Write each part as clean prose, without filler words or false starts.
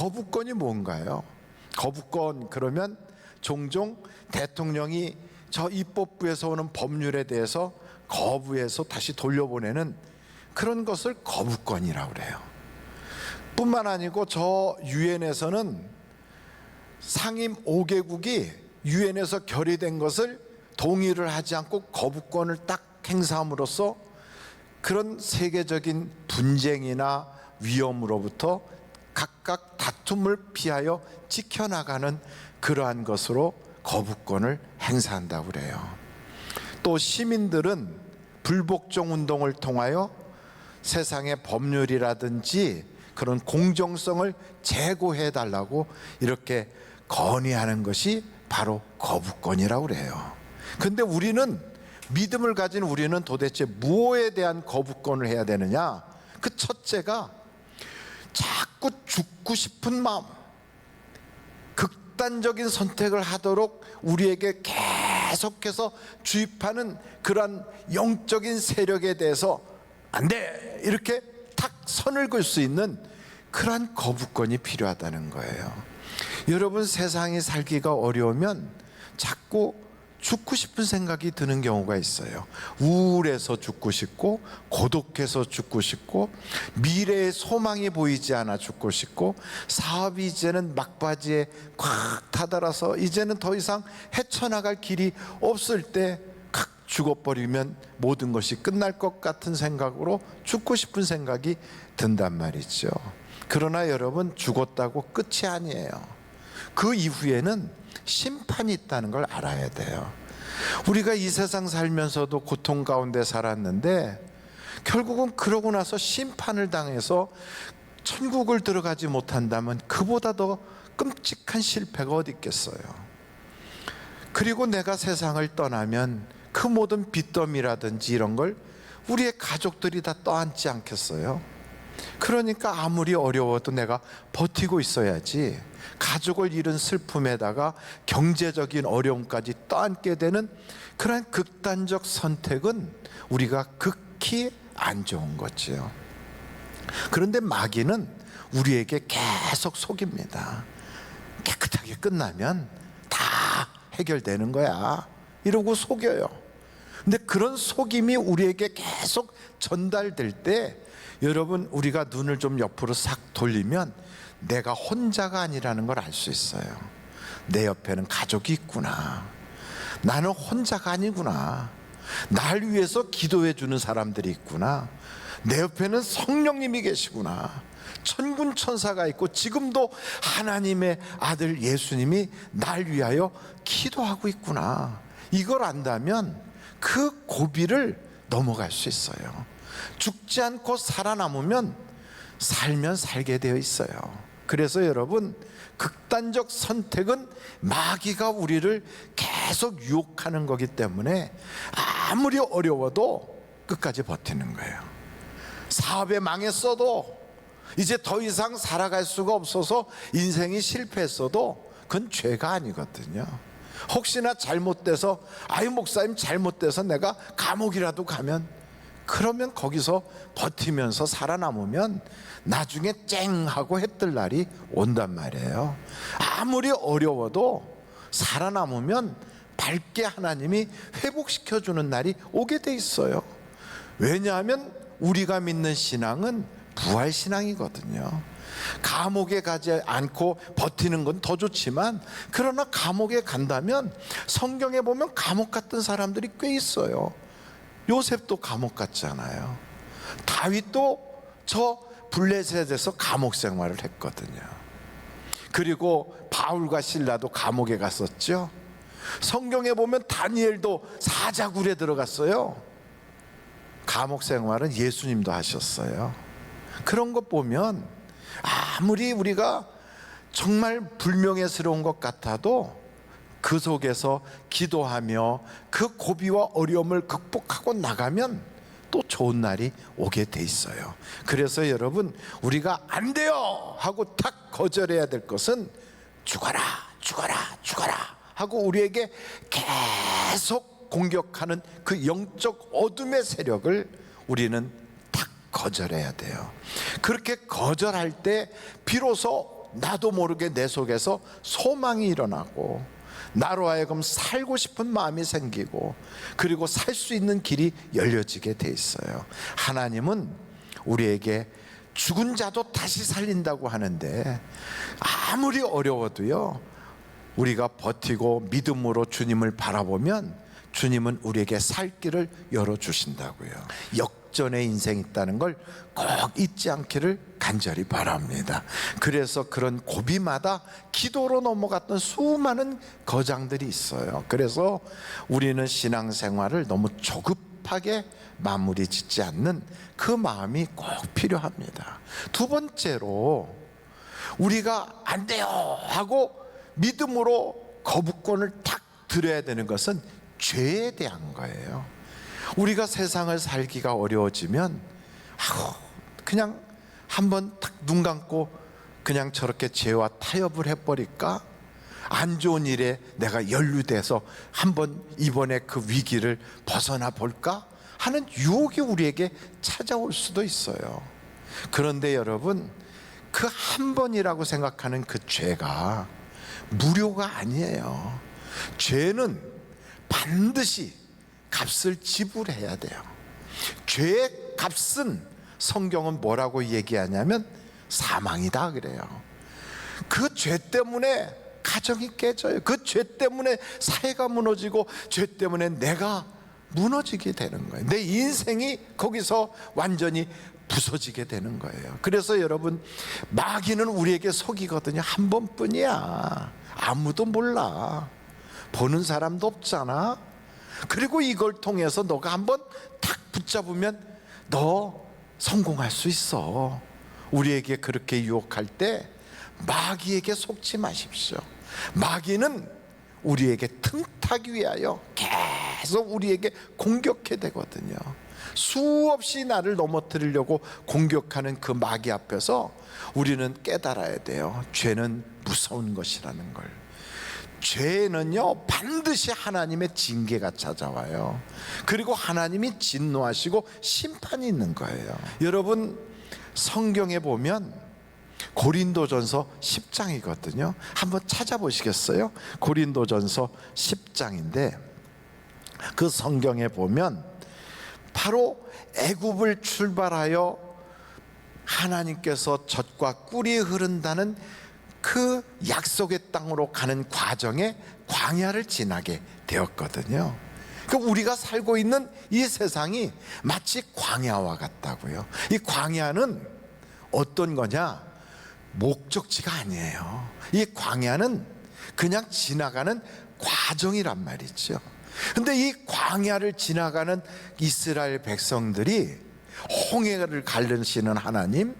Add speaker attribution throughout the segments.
Speaker 1: 거부권이 뭔가요? 거부권 그러면 종종 대통령이 저 입법부에서 오는 법률에 대해서 거부해서 다시 돌려보내는 그런 것을 거부권이라고 그래요. 뿐만 아니고 저 유엔에서는 상임 5개국이 유엔에서 결의된 것을 동의를 하지 않고 거부권을 딱 행사함으로써 그런 세계적인 분쟁이나 위험으로부터 각각 다툼을 피하여 지켜나가는 그러한 것으로 거부권을 행사한다고 그래요. 또 시민들은 불복종 운동을 통하여 세상의 법률이라든지 그런 공정성을 제고해 달라고 이렇게 건의하는 것이 바로 거부권이라고 그래요. 그런데 우리는 믿음을 가진 우리는 도대체 무엇에 대한 거부권을 해야 되느냐? 그 첫째가 자꾸 죽고 싶은 마음, 극단적인 선택을 하도록 우리에게 계속해서 주입하는 그러한 영적인 세력에 대해서 안 돼! 이렇게 탁 선을 그을 수 있는 그러한 거부권이 필요하다는 거예요. 여러분, 세상이 살기가 어려우면 자꾸 죽고 싶은 생각이 드는 경우가 있어요. 우울해서 죽고 싶고, 고독해서 죽고 싶고, 미래의 소망이 보이지 않아 죽고 싶고, 사업이 이제는 막바지에 꽉 다다라서 이제는 더 이상 헤쳐나갈 길이 없을 때 칵 죽어버리면 모든 것이 끝날 것 같은 생각으로 죽고 싶은 생각이 든단 말이죠. 그러나 여러분, 죽었다고 끝이 아니에요. 그 이후에는 심판이 있다는 걸 알아야 돼요. 우리가 이 세상 살면서도 고통 가운데 살았는데 결국은 그러고 나서 심판을 당해서 천국을 들어가지 못한다면 그보다 더 끔찍한 실패가 어디 있겠어요. 그리고 내가 세상을 떠나면 그 모든 빚더미라든지 이런 걸 우리의 가족들이 다 떠안지 않겠어요? 그러니까 아무리 어려워도 내가 버티고 있어야지. 가족을 잃은 슬픔에다가 경제적인 어려움까지 떠안게 되는 그런 극단적 선택은 우리가 극히 안 좋은 거지요. 그런데 마귀는 우리에게 계속 속입니다. 깨끗하게 끝나면 다 해결되는 거야 이러고 속여요. 근데 그런 속임이 우리에게 계속 전달될 때 여러분, 우리가 눈을 좀 옆으로 싹 돌리면 내가 혼자가 아니라는 걸 알 수 있어요. 내 옆에는 가족이 있구나. 나는 혼자가 아니구나. 날 위해서 기도해 주는 사람들이 있구나. 내 옆에는 성령님이 계시구나. 천군 천사가 있고 지금도 하나님의 아들 예수님이 날 위하여 기도하고 있구나. 이걸 안다면 그 고비를 넘어갈 수 있어요. 죽지 않고 살아남으면 살면 살게 되어 있어요. 그래서 여러분, 극단적 선택은 마귀가 우리를 계속 유혹하는 거기 때문에 아무리 어려워도 끝까지 버티는 거예요. 사업에 망했어도 이제 더 이상 살아갈 수가 없어서 인생이 실패했어도 그건 죄가 아니거든요. 혹시나 잘못돼서 아유 목사님 잘못돼서 내가 감옥이라도 가면, 그러면 거기서 버티면서 살아남으면 나중에 쨍 하고 해 뜰 날이 온단 말이에요. 아무리 어려워도 살아남으면 밝게 하나님이 회복시켜주는 날이 오게 돼 있어요. 왜냐하면 우리가 믿는 신앙은 부활신앙이거든요. 감옥에 가지 않고 버티는 건 더 좋지만, 그러나 감옥에 간다면 성경에 보면 감옥 갔던 사람들이 꽤 있어요. 요셉도 감옥 갔잖아요. 다윗도 저 블레셋에서 감옥 생활을 했거든요. 그리고 바울과 실라도 감옥에 갔었죠. 성경에 보면 다니엘도 사자굴에 들어갔어요. 감옥 생활은 예수님도 하셨어요. 그런 것 보면 아무리 우리가 정말 불명예스러운 것 같아도 그 속에서 기도하며 그 고비와 어려움을 극복하고 나가면 또 좋은 날이 오게 돼 있어요. 그래서 여러분, 우리가 안 돼요 하고 탁 거절해야 될 것은 죽어라 죽어라 죽어라 하고 우리에게 계속 공격하는 그 영적 어둠의 세력을 우리는 탁 거절해야 돼요. 그렇게 거절할 때 비로소 나도 모르게 내 속에서 소망이 일어나고 나로 하여금 살고 싶은 마음이 생기고 그리고 살 수 있는 길이 열려지게 돼 있어요. 하나님은 우리에게 죽은 자도 다시 살린다고 하는데 아무리 어려워도요, 우리가 버티고 믿음으로 주님을 바라보면 주님은 우리에게 살 길을 열어주신다고요. 역전의 인생이 있다는 걸 꼭 잊지 않기를 간절히 바랍니다. 그래서 그런 고비마다 기도로 넘어갔던 수많은 거장들이 있어요. 그래서 우리는 신앙생활을 너무 조급하게 마무리 짓지 않는 그 마음이 꼭 필요합니다. 두 번째로, 우리가 안 돼요 하고 믿음으로 거부권을 탁 들여야 되는 것은 죄에 대한 거예요. 우리가 세상을 살기가 어려워지면 그냥 한번 탁 눈 감고 그냥 저렇게 죄와 타협을 해버릴까? 안 좋은 일에 내가 연루돼서 한번 이번에 그 위기를 벗어나 볼까? 하는 유혹이 우리에게 찾아올 수도 있어요. 그런데 여러분, 그 한 번이라고 생각하는 그 죄가 무료가 아니에요. 죄는 반드시 값을 지불해야 돼요. 죄의 값은 성경은 뭐라고 얘기하냐면 사망이다 그래요. 그 죄 때문에 가정이 깨져요. 그 죄 때문에 사회가 무너지고 죄 때문에 내가 무너지게 되는 거예요. 내 인생이 거기서 완전히 부서지게 되는 거예요. 그래서 여러분, 마귀는 우리에게 속이거든요. 한 번뿐이야. 아무도 몰라. 보는 사람도 없잖아. 그리고 이걸 통해서 너가 한번 탁 붙잡으면 너 성공할 수 있어. 우리에게 그렇게 유혹할 때 마귀에게 속지 마십시오. 마귀는 우리에게 틈타기 위하여 계속 우리에게 공격해 되거든요. 수없이 나를 넘어뜨리려고 공격하는 그 마귀 앞에서 우리는 깨달아야 돼요. 죄는 무서운 것이라는 걸. 죄는요, 반드시 하나님의 징계가 찾아와요. 그리고 하나님이 진노하시고 심판이 있는 거예요. 여러분, 성경에 보면 고린도전서 10장이거든요. 한번 찾아보시겠어요? 고린도전서 10장인데 그 성경에 보면 바로 애굽을 출발하여 하나님께서 젖과 꿀이 흐른다는 그 약속의 땅으로 가는 과정에 광야를 지나게 되었거든요. 그러니까 우리가 살고 있는 이 세상이 마치 광야와 같다고요. 이 광야는 어떤 거냐? 목적지가 아니에요. 이 광야는 그냥 지나가는 과정이란 말이죠. 근데 이 광야를 지나가는 이스라엘 백성들이 홍해를 가르시는 하나님,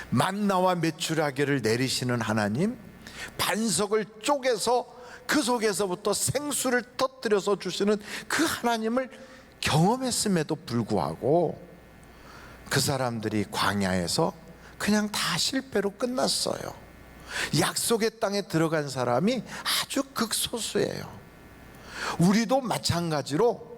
Speaker 1: 만나와 메추라기를 내리시는 하나님, 반석을 쪼개서 그 속에서부터 생수를 터뜨려서 주시는 그 하나님을 경험했음에도 불구하고 그 사람들이 광야에서 그냥 다 실패로 끝났어요. 약속의 땅에 들어간 사람이 아주 극소수예요. 우리도 마찬가지로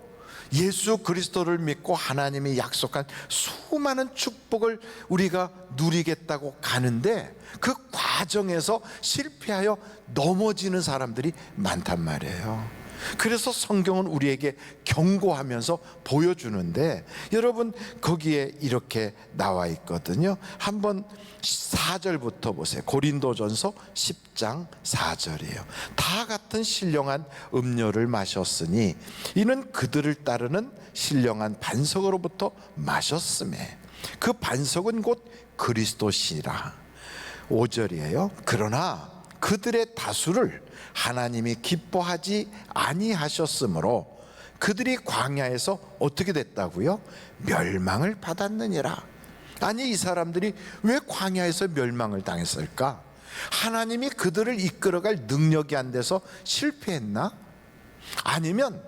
Speaker 1: 예수 그리스도를 믿고 하나님이 약속한 수많은 축복을 우리가 누리겠다고 가는데 그 과정에서 실패하여 넘어지는 사람들이 많단 말이에요. 그래서 성경은 우리에게 경고하면서 보여주는데, 여러분 거기에 이렇게 나와 있거든요. 한번 4절부터 보세요. 고린도전서 10장 4절이에요. 다 같은 신령한 음료를 마셨으니 이는 그들을 따르는 신령한 반석으로부터 마셨음에 그 반석은 곧 그리스도시라. 5절이에요. 그러나 그들의 다수를 하나님이 기뻐하지 아니하셨으므로 그들이 광야에서 어떻게 됐다고요? 멸망을 받았느니라. 아니, 이 사람들이 왜 광야에서 멸망을 당했을까? 하나님이 그들을 이끌어갈 능력이 안 돼서 실패했나? 아니면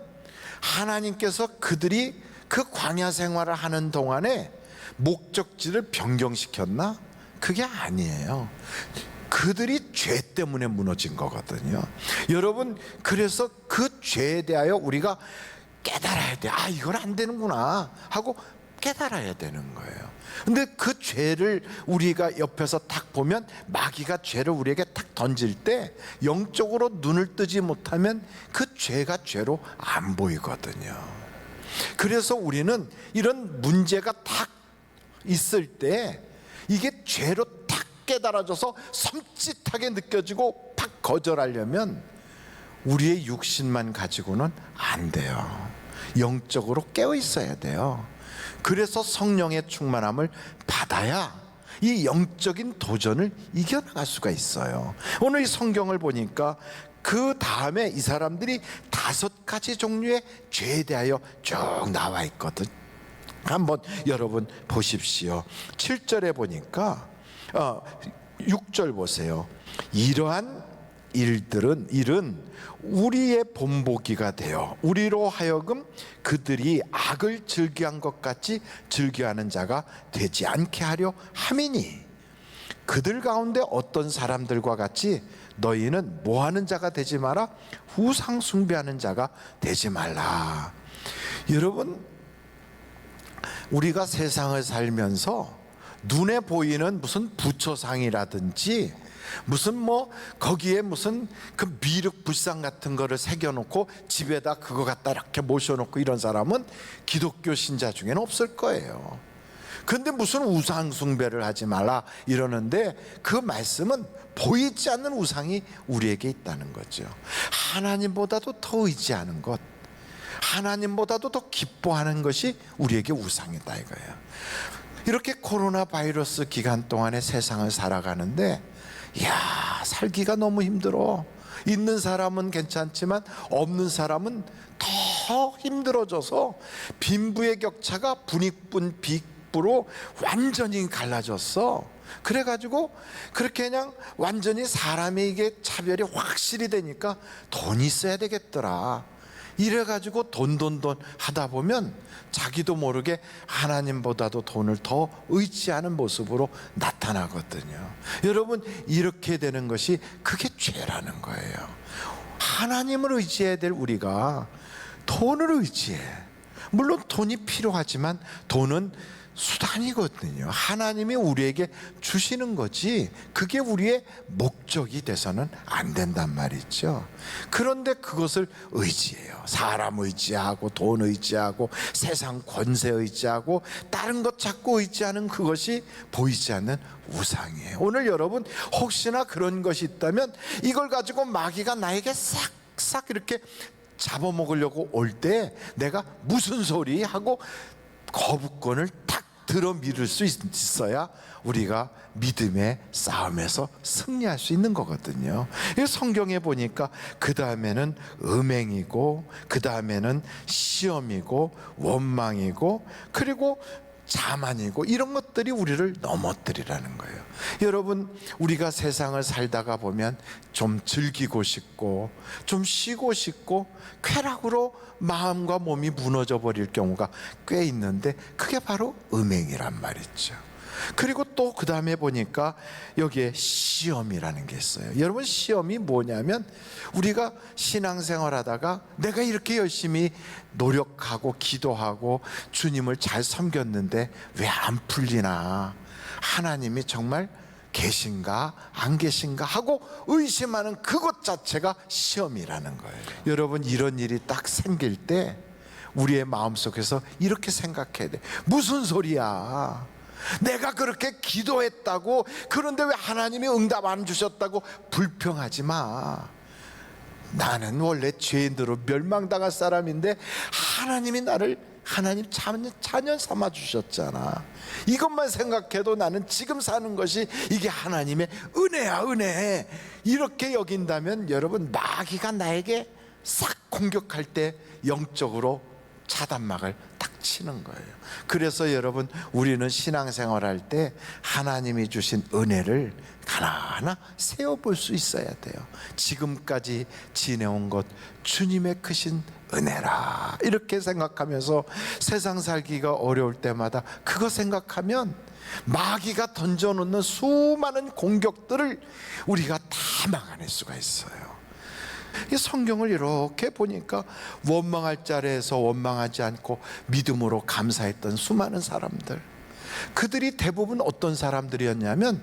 Speaker 1: 하나님께서 그들이 그 광야 생활을 하는 동안에 목적지를 변경시켰나? 그게 아니에요. 그들이 죄 때문에 무너진 거거든요. 여러분, 그래서 그 죄에 대하여 우리가 깨달아야 돼. 아, 이건 안 되는구나 하고 깨달아야 되는 거예요. 근데 그 죄를 우리가 옆에서 딱 보면, 마귀가 죄를 우리에게 딱 던질 때 영적으로 눈을 뜨지 못하면 그 죄가 죄로 안 보이거든요. 그래서 우리는 이런 문제가 딱 있을 때 이게 죄로 딱 깨달아져서 섬찟하게 느껴지고 팍 거절하려면 우리의 육신만 가지고는 안 돼요. 영적으로 깨어 있어야 돼요. 그래서 성령의 충만함을 받아야 이 영적인 도전을 이겨나갈 수가 있어요. 오늘 이 성경을 보니까 그 다음에 이 사람들이 5가지 종류의 죄에 대하여 쭉 나와 있거든. 한번 여러분 보십시오. 7절에 보니까 6절 보세요. 이러한 일은 우리의 본보기가 되어 우리로 하여금 그들이 악을 즐겨한 것 같이 즐겨하는 자가 되지 않게 하려 함이니, 그들 가운데 어떤 사람들과 같이 너희는 뭐하는 자가 되지 마라, 우상 숭배하는 자가 되지 말라. 여러분, 우리가 세상을 살면서 눈에 보이는 무슨 부처상이라든지 무슨 거기에 무슨 그 미륵 불상 같은 거를 새겨놓고 집에다 그거 갖다 이렇게 모셔놓고 이런 사람은 기독교 신자 중에는 없을 거예요. 그런데 무슨 우상 숭배를 하지 말라 이러는데, 그 말씀은 보이지 않는 우상이 우리에게 있다는 거죠. 하나님보다도 더 의지하는 것, 하나님보다도 더 기뻐하는 것이 우리에게 우상이다 이거예요. 이렇게 코로나 바이러스 기간 동안에 세상을 살아가는데, 이야, 살기가 너무 힘들어. 있는 사람은 괜찮지만 없는 사람은 더 힘들어져서 빈부의 격차가 분익분 빅부로 완전히 갈라졌어. 그래가지고 그렇게 그냥 완전히 사람의 이게 차별이 확실히 되니까 돈이 있어야 되겠더라. 이래가지고 돈 하다 보면 자기도 모르게 하나님보다도 돈을 더 의지하는 모습으로 나타나거든요. 여러분, 이렇게 되는 것이 그게 죄라는 거예요. 하나님을 의지해야 될 우리가 돈을 의지해. 물론 돈이 필요하지만 돈은 수단이거든요. 하나님이 우리에게 주시는 거지 그게 우리의 목적이 돼서는 안 된단 말이죠. 그런데 그것을 의지해요. 사람 의지하고 돈 의지하고 세상 권세 의지하고 다른 것 자꾸 의지하는 그것이 보이지 않는 우상이에요. 오늘 여러분, 혹시나 그런 것이 있다면 이걸 가지고 마귀가 나에게 싹싹 이렇게 잡아먹으려고 올 때 내가 무슨 소리 하고 거부권을 딱 들어 밀을 수 있어야 우리가 믿음의 싸움에서 승리할 수 있는 거거든요. 성경에 보니까 그 다음에는 음행이고, 그 다음에는 시험이고, 원망이고, 그리고 자만이고, 이런 것들이 우리를 넘어뜨리라는 거예요. 여러분, 우리가 세상을 살다가 보면 좀 즐기고 싶고 좀 쉬고 싶고 쾌락으로 마음과 몸이 무너져 버릴 경우가 꽤 있는데, 그게 바로 음행이란 말이죠. 그리고 또 그 다음에 보니까 여기에 시험이라는 게 있어요. 여러분, 시험이 뭐냐면, 우리가 신앙생활 하다가 내가 이렇게 열심히 노력하고 기도하고 주님을 잘 섬겼는데 왜 안 풀리나, 하나님이 정말 계신가 안 계신가 하고 의심하는 그것 자체가 시험이라는 거예요. 여러분, 이런 일이 딱 생길 때 우리의 마음속에서 이렇게 생각해야 돼. 무슨 소리야, 내가 그렇게 기도했다고, 그런데 왜 하나님이 응답 안 주셨다고 불평하지 마. 나는 원래 죄인으로 멸망당할 사람인데 하나님이 나를 하나님 자녀 삼아 주셨잖아. 이것만 생각해도 나는 지금 사는 것이 이게 하나님의 은혜야, 은혜. 이렇게 여긴다면 여러분, 마귀가 나에게 싹 공격할 때 영적으로 차단막을 딱 치는 거예요. 그래서 여러분, 우리는 신앙생활할 때 하나님이 주신 은혜를 하나하나 세어볼 수 있어야 돼요. 지금까지 지내온 것 주님의 크신 은혜라, 이렇게 생각하면서 세상 살기가 어려울 때마다 그거 생각하면 마귀가 던져놓는 수많은 공격들을 우리가 다 막아낼 수가 있어요. 이 성경을 이렇게 보니까 원망할 자리에서 원망하지 않고 믿음으로 감사했던 수많은 사람들, 그들이 대부분 어떤 사람들이었냐면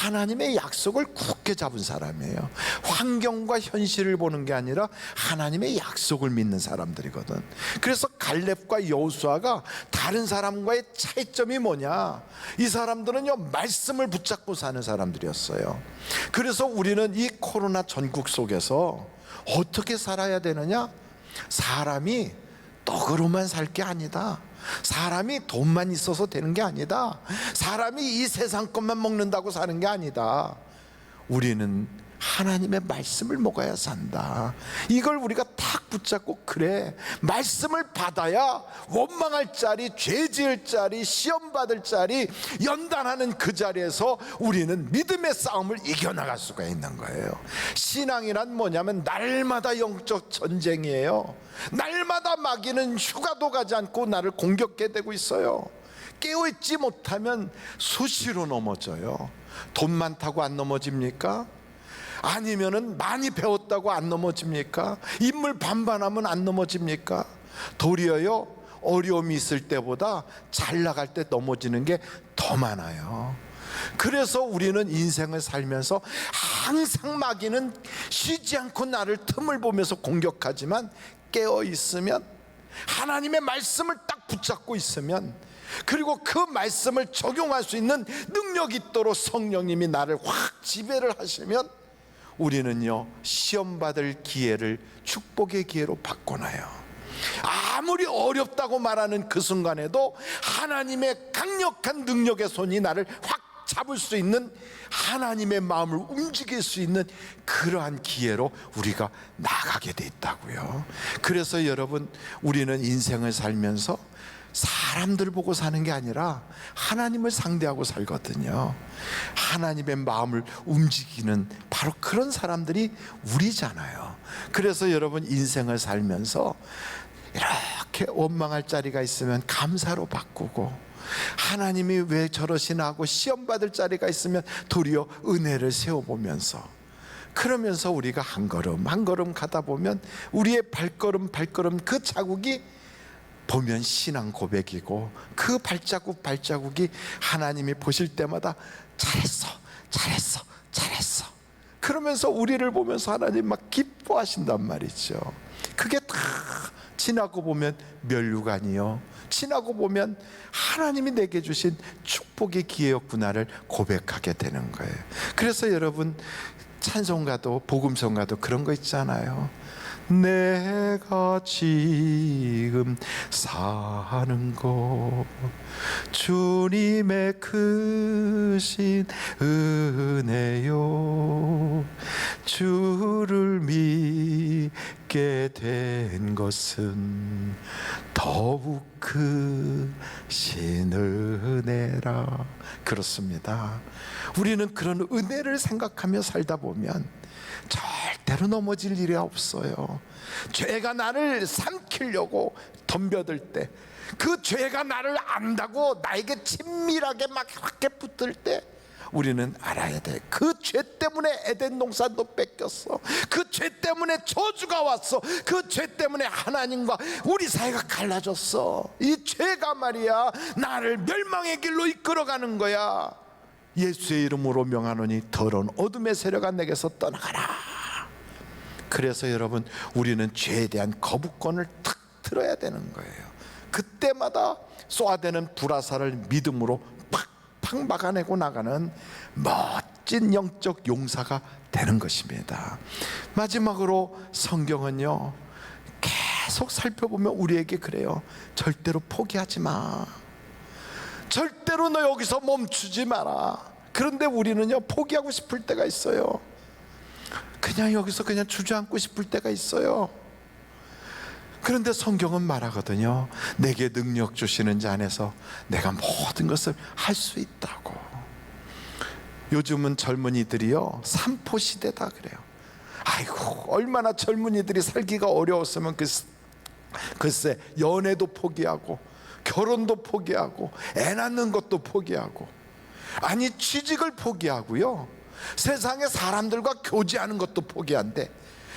Speaker 1: 하나님의 약속을 굳게 잡은 사람이에요. 환경과 현실을 보는 게 아니라 하나님의 약속을 믿는 사람들이거든. 그래서 갈렙과 여호수아가 다른 사람과의 차이점이 뭐냐, 이 사람들은요 말씀을 붙잡고 사는 사람들이었어요. 그래서 우리는 이 코로나 전국 속에서 어떻게 살아야 되느냐, 사람이 떡으로만 살 게 아니다, 사람이 돈만 있어서 되는 게 아니다, 사람이 이 세상 것만 먹는다고 사는 게 아니다, 우리는 하나님의 말씀을 먹어야 산다. 이걸 우리가 탁 붙잡고, 그래, 말씀을 받아야 원망할 자리, 죄 지을 자리, 시험 받을 자리, 연단하는 그 자리에서 우리는 믿음의 싸움을 이겨나갈 수가 있는 거예요. 신앙이란 뭐냐면 날마다 영적 전쟁이에요. 날마다 마귀는 휴가도 가지 않고 나를 공격해 대고 있어요. 깨어있지 못하면 수시로 넘어져요. 돈 많다고 안 넘어집니까? 아니면은 많이 배웠다고 안 넘어집니까? 인물 반반하면 안 넘어집니까? 도리어요, 어려움이 있을 때보다 잘 나갈 때 넘어지는 게 더 많아요. 그래서 우리는 인생을 살면서 항상 마귀는 쉬지 않고 나를 틈을 보면서 공격하지만, 깨어 있으면, 하나님의 말씀을 딱 붙잡고 있으면, 그리고 그 말씀을 적용할 수 있는 능력이 있도록 성령님이 나를 확 지배를 하시면, 우리는요 시험 받을 기회를 축복의 기회로 바꿔놔요. 아무리 어렵다고 말하는 그 순간에도 하나님의 강력한 능력의 손이 나를 확 잡을 수 있는, 하나님의 마음을 움직일 수 있는 그러한 기회로 우리가 나가게 돼 있다고요. 그래서 여러분, 우리는 인생을 살면서 사람들 보고 사는 게 아니라 하나님을 상대하고 살거든요. 하나님의 마음을 움직이는 바로 그런 사람들이 우리잖아요. 그래서 여러분, 인생을 살면서 이렇게 원망할 자리가 있으면 감사로 바꾸고, 하나님이 왜 저러시나 하고 시험 받을 자리가 있으면 도리어 은혜를 세워보면서, 그러면서 우리가 한 걸음 한 걸음 가다 보면 우리의 발걸음 그 자국이 보면 신앙 고백이고, 그 발자국이 하나님이 보실 때마다 잘했어, 잘했어, 잘했어, 그러면서 우리를 보면서 하나님 막 기뻐하신단 말이죠. 그게 다 지나고 보면 면류관이요, 지나고 보면 하나님이 내게 주신 축복의 기회였구나를 고백하게 되는 거예요. 그래서 여러분, 찬송가도 복음성가도 그런 거 있잖아요. 내가 지금 사는 곳 주님의 크신 은혜요, 주를 믿게 된 것은 더욱 크신 은혜라. 그렇습니다. 우리는 그런 은혜를 생각하며 살다 보면 절대로 넘어질 일이 없어요. 죄가 나를 삼키려고 덤벼들 때, 그 죄가 나를 안다고 나에게 친밀하게 막 이렇게 붙을 때, 우리는 알아야 돼. 그 죄 때문에 에덴 동산도 뺏겼어. 그 죄 때문에 저주가 왔어. 그 죄 때문에 하나님과 우리 사이가 갈라졌어. 이 죄가 말이야 나를 멸망의 길로 이끌어가는 거야. 예수의 이름으로 명하노니 더러운 어둠의 세력아 내게서 떠나가라. 그래서 여러분, 우리는 죄에 대한 거부권을 탁 들어야 되는 거예요. 그때마다 쏘아대는 불화살을 믿음으로 팍팍 막아내고 나가는 멋진 영적 용사가 되는 것입니다. 마지막으로 성경은요 계속 살펴보면 우리에게 그래요. 절대로 포기하지 마. 절대로 너 여기서 멈추지 마라. 그런데 우리는요 포기하고 싶을 때가 있어요. 그냥 여기서 그냥 주저앉고 싶을 때가 있어요. 그런데 성경은 말하거든요. 내게 능력 주시는 자 안에서 내가 모든 것을 할 수 있다고. 요즘은 젊은이들이요 삼포시대다 그래요. 아이고, 얼마나 젊은이들이 살기가 어려웠으면 글쎄 연애도 포기하고, 결혼도 포기하고, 애 낳는 것도 포기하고, 아니 취직을 포기하고요, 세상의 사람들과 교제하는 것도 포기한대.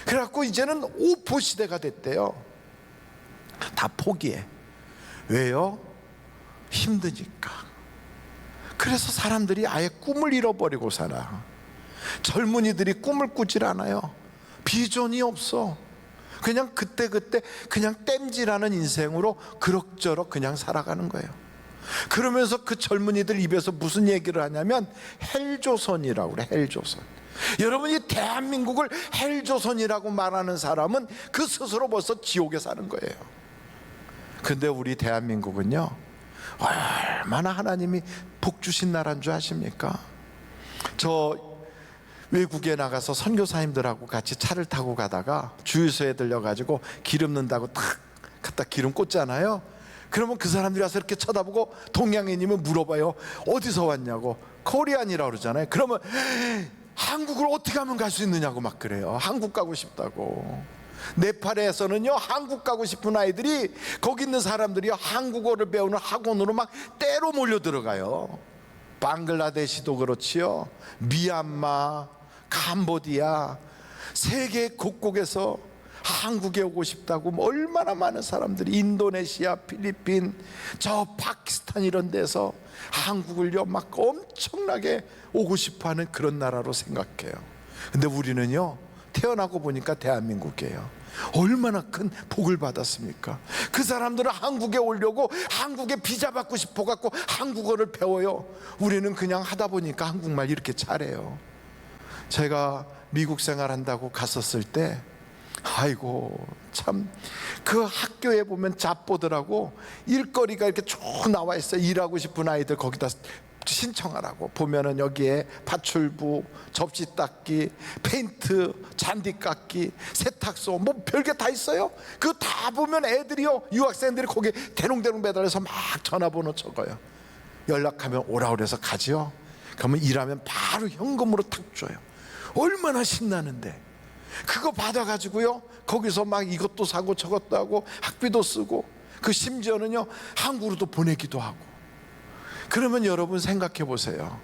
Speaker 1: 그래갖고 이제는 오포 시대가 됐대요. 다 포기해. 왜요? 힘드니까. 그래서 사람들이 아예 꿈을 잃어버리고 살아. 젊은이들이 꿈을 꾸질 않아요. 비전이 없어. 그냥 그때그때 그냥 땜질하는 인생으로 그럭저럭 그냥 살아가는 거예요. 그러면서 그 젊은이들 입에서 무슨 얘기를 하냐면 헬조선이라고 그래. 헬조선. 여러분이 대한민국을 헬조선이라고 말하는 사람은 그 스스로 벌써 지옥에 사는 거예요. 근데 우리 대한민국은요, 얼마나 하나님이 복 주신 나라인 줄 아십니까? 저 외국에 나가서 선교사님들하고 같이 차를 타고 가다가 주유소에 들려가지고 기름 넣는다고 탁 갖다 기름 꽂잖아요. 그러면 그 사람들이 와서 이렇게 쳐다보고 동양인이면 물어봐요. 어디서 왔냐고. 코리안이라고 그러잖아요. 그러면 한국을 어떻게 하면 갈 수 있느냐고 막 그래요. 한국 가고 싶다고. 네팔에서는요, 한국 가고 싶은 아이들이 거기 있는 사람들이 한국어를 배우는 학원으로 막 때로 몰려 들어가요. 방글라데시도 그렇지요. 미얀마, 캄보디아, 세계 곳곳에서 한국에 오고 싶다고 얼마나 많은 사람들이, 인도네시아, 필리핀, 저 파키스탄 이런 데서 한국을요 막 엄청나게 오고 싶어하는 그런 나라로 생각해요. 근데 우리는요, 태어나고 보니까 대한민국이에요. 얼마나 큰 복을 받았습니까? 그 사람들은 한국에 오려고 한국에 비자 받고 싶어 갖고 한국어를 배워요. 우리는 그냥 하다 보니까 한국말 이렇게 잘해요. 제가 미국 생활한다고 갔었을 때, 아이고 참, 그 학교에 보면 잡보더라고 일거리가 이렇게 쭉 나와 있어요. 일하고 싶은 아이들 거기다 신청하라고. 보면은 여기에 파출부, 접시 닦기, 페인트, 잔디 깎기, 세탁소, 뭐 별게 다 있어요. 그거 다 보면 애들이요, 유학생들이 거기 대롱대롱 매달려서 막 전화번호 적어요. 연락하면 오라 그래서 가지요. 그러면 일하면 바로 현금으로 탁 줘요. 얼마나 신나는데. 그거 받아가지고요 거기서 막 이것도 사고 저것도 하고 학비도 쓰고, 그 심지어는요 한국으로도 보내기도 하고. 그러면 여러분 생각해 보세요.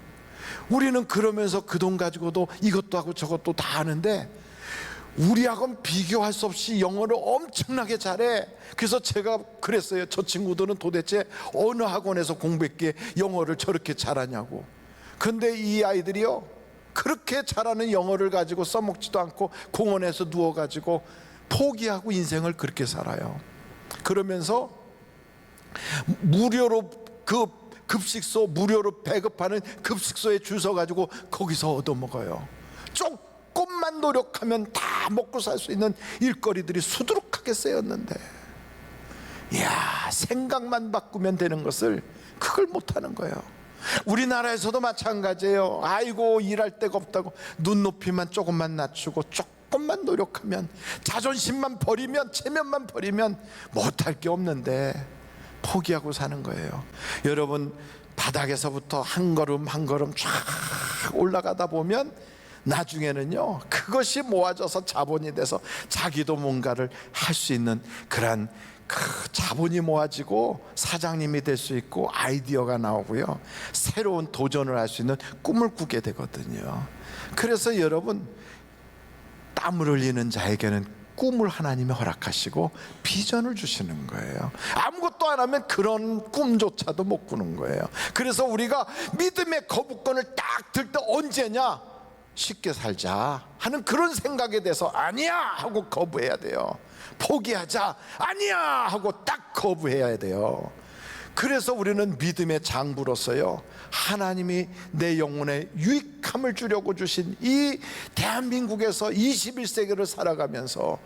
Speaker 1: 우리는 그러면서 그 돈 가지고도 이것도 하고 저것도 다 하는데 우리하고는 비교할 수 없이 영어를 엄청나게 잘해. 그래서 제가 그랬어요. 저 친구들은 도대체 어느 학원에서 공부했기에 영어를 저렇게 잘하냐고. 근데 이 아이들이요, 그렇게 잘하는 영어를 가지고 써먹지도 않고 공원에서 누워가지고 포기하고 인생을 그렇게 살아요. 그러면서 무료로 그 급식소, 무료로 배급하는 급식소에 줄 서가지고 거기서 얻어먹어요. 조금만 노력하면 다 먹고 살 수 있는 일거리들이 수두룩하게 쓰였는데, 이야, 생각만 바꾸면 되는 것을 그걸 못하는 거예요. 우리나라에서도 마찬가지예요. 아이고 일할 데가 없다고 눈높이만 조금만 낮추고 조금만 노력하면, 자존심만 버리면, 체면만 버리면 못할 게 없는데 포기하고 사는 거예요. 여러분, 바닥에서부터 한 걸음 한 걸음 쫙 올라가다 보면 나중에는요 그것이 모아져서 자본이 돼서 자기도 뭔가를 할 수 있는 그런 그 자본이 모아지고 사장님이 될 수 있고 아이디어가 나오고요, 새로운 도전을 할 수 있는 꿈을 꾸게 되거든요. 그래서 여러분, 땀을 흘리는 자에게는 꿈을 하나님이 허락하시고 비전을 주시는 거예요. 아무것도 안 하면 그런 꿈조차도 못 꾸는 거예요. 그래서 우리가 믿음의 거부권을 딱 들 때 언제냐? 쉽게 살자 하는 그런 생각에 대해서 아니야 하고 거부해야 돼요. 포기하자, 아니야 하고 딱 거부해야 돼요. 그래서 우리는 믿음의 장부로서요, 하나님이 내 영혼에 유익함을 주려고 주신 이 대한민국에서 21세기를 살아가면서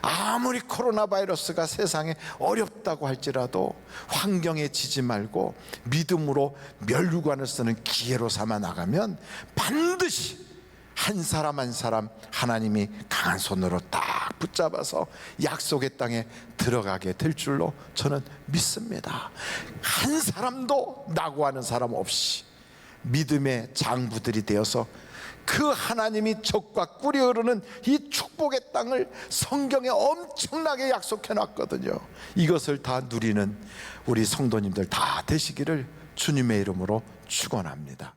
Speaker 1: 아무리 코로나 바이러스가 세상에 어렵다고 할지라도 환경에 지지 말고 믿음으로 멸류관을 쓰는 기회로 삼아 나가면 반드시 한 사람 한 사람 하나님이 강한 손으로 딱 붙잡아서 약속의 땅에 들어가게 될 줄로 저는 믿습니다. 한 사람도 낙오하는 사람 없이 믿음의 장부들이 되어서 그 하나님이 젖과 꿀이 흐르는 이 축복의 땅을 성경에 엄청나게 약속해 놨거든요. 이것을 다 누리는 우리 성도님들 다 되시기를 주님의 이름으로 축원합니다.